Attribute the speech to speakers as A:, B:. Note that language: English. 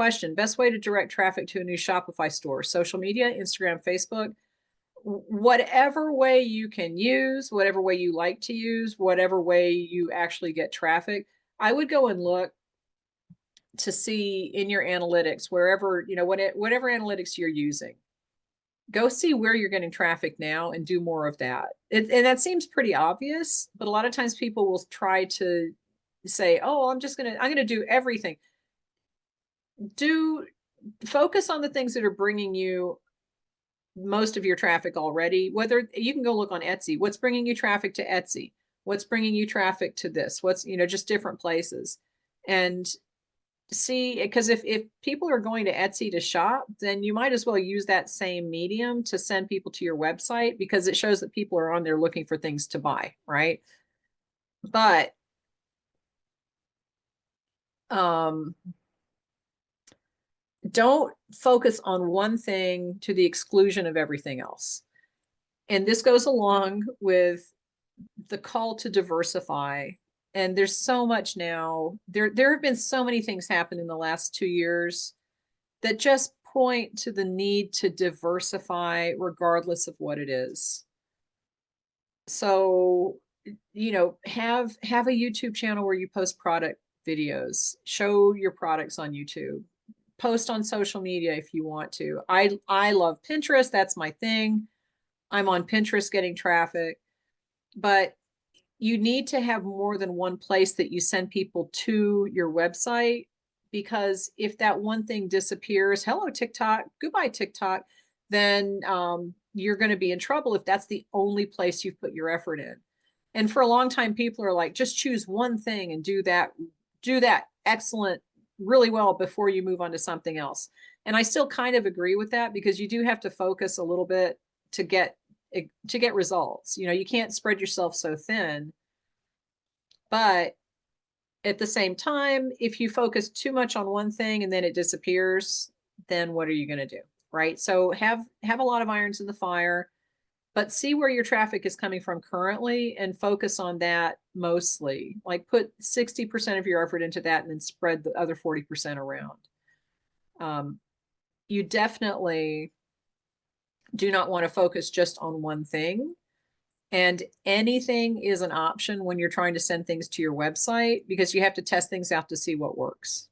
A: question, best way to direct traffic to a new Shopify store, social media, Instagram, Facebook, whatever way you can use, whatever way you like to use, whatever way you actually get traffic, I would go and look to see in your analytics, wherever, you know, whatever analytics you're using, go see where you're getting traffic now and do more of that. And that seems pretty obvious, but a lot of times people will try to say, oh, I'm going to do everything. Focus on the things that are bringing you most of your traffic already. Whether you can go look on Etsy, what's bringing you traffic to Etsy, what's bringing you traffic to this, what's, you know, just different places. And see, because if people are going to Etsy to shop, then you might as well use that same medium to send people to your website, because it shows that people are on there looking for things to buy, right? But don't focus on one thing to the exclusion of everything else. And this goes along with the call to diversify. And there's so much now. There have been so many things happen in the last 2 years that just point to the need to diversify regardless of what it is. So, you know, have a YouTube channel where you post product videos, show your products on YouTube, post on social media if you want to. I love Pinterest. That's my thing. I'm on Pinterest getting traffic, but you need to have more than one place that you send people to your website, because if that one thing disappears, hello TikTok, goodbye TikTok, then you're going to be in trouble if that's the only place you've put your effort in. And for a long time, people are like, just choose one thing and do that excellent, really well before you move on to something else. And I still kind of agree with that, because you do have to focus a little bit to get results. You know, you can't spread yourself so thin. But at the same time, if you focus too much on one thing and then it disappears, then what are you going to do? Right? So have a lot of irons in the fire, but see where your traffic is coming from currently and focus on that mostly. Like put 60% of your effort into that and then spread the other 40% around. You definitely do not want to focus just on one thing. And anything is an option when you're trying to send things to your website, because you have to test things out to see what works.